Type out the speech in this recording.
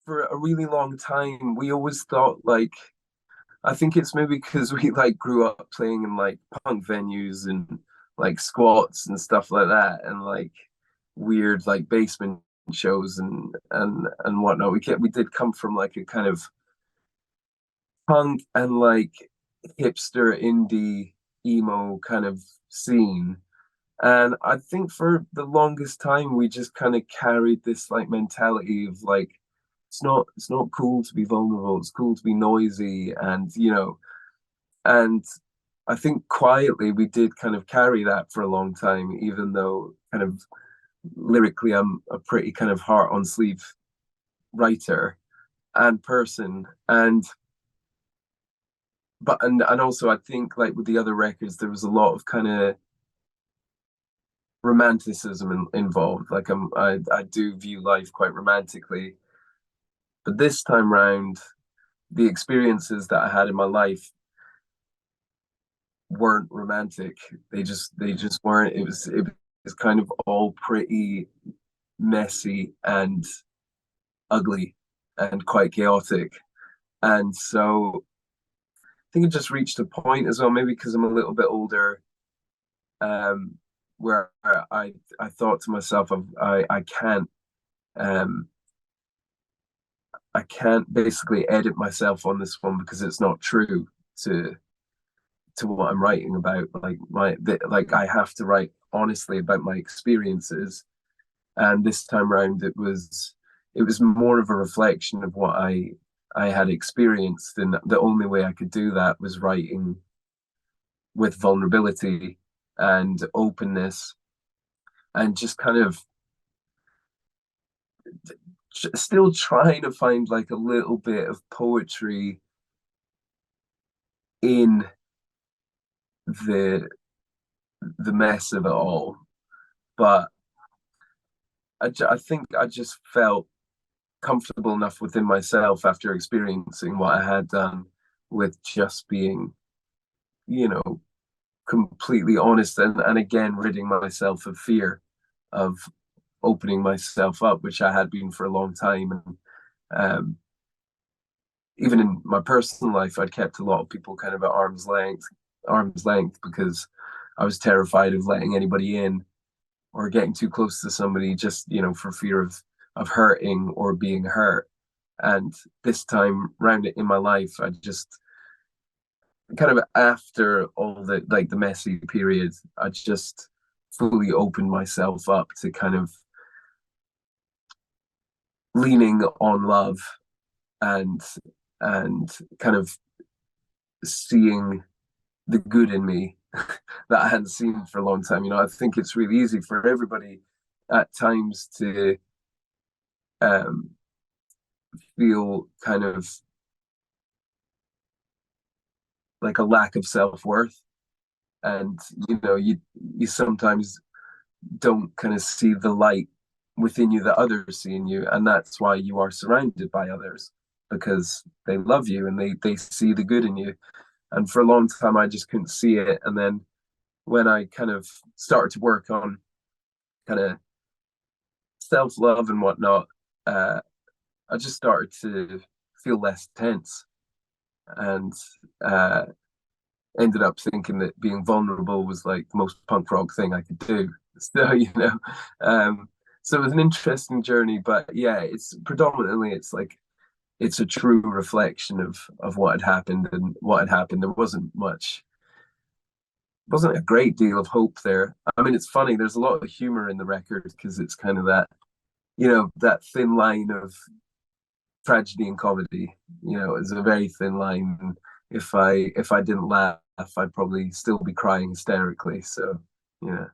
for a really long time, we always thought like, I think it's maybe because we like grew up playing in like punk venues and like squats and stuff like that, and like weird like basement shows and whatnot. We did come from like a kind of punk and like hipster indie emo kind of scene. And I think for the longest time we just kind of carried this like mentality of like it's not cool to be vulnerable, it's cool to be noisy, and and I think quietly we did kind of carry that for a long time, even though kind of lyrically I'm a pretty kind of heart on sleeve writer and person. And also I think like with the other records there was a lot of kind of romanticism involved. Like I do view life quite romantically, but this time round the experiences that I had in my life weren't romantic. They just weren't. It was kind of all pretty messy and ugly and quite chaotic. And so I think it just reached a point as well, maybe because I'm a little bit older, um, where I thought to myself, um, I can't basically edit myself on this one because it's not true to to what I'm writing about. Like I have to write honestly about my experiences. And this time round, it was more of a reflection of what I had experienced, and the only way I could do that was writing with vulnerability and openness, and just kind of still trying to find like a little bit of poetry in the the mess of it all. But I think I just felt comfortable enough within myself after experiencing what I had done with just being, you know, completely honest, and again ridding myself of fear of opening myself up, which I had been for a long time. And even in my personal life, I'd kept a lot of people kind of at arm's length because I was terrified of letting anybody in or getting too close to somebody, just for fear of hurting or being hurt. And this time round in my life, I just kind of, after all the like the messy period, I just fully opened myself up to kind of leaning on love, and kind of seeing the good in me that I hadn't seen for a long time. I think it's really easy for everybody at times to um, feel kind of like a lack of self-worth, and you sometimes don't kind of see the light within you that others see in you, and that's why you are surrounded by others, because they love you and they see the good in you. And for a long time I just couldn't see it, and then when I kind of started to work on kind of self-love and whatnot, I just started to feel less tense, and uh, ended up thinking that being vulnerable was like the most punk rock thing I could do. So, so it was an interesting journey, but yeah, it's like it's a true reflection of what had happened, and what had happened. There wasn't a great deal of hope there. I mean, it's funny. There's a lot of humor in the record because it's kind of that, that thin line of tragedy and comedy. It's a very thin line. And if I didn't laugh, I'd probably still be crying hysterically. So, yeah.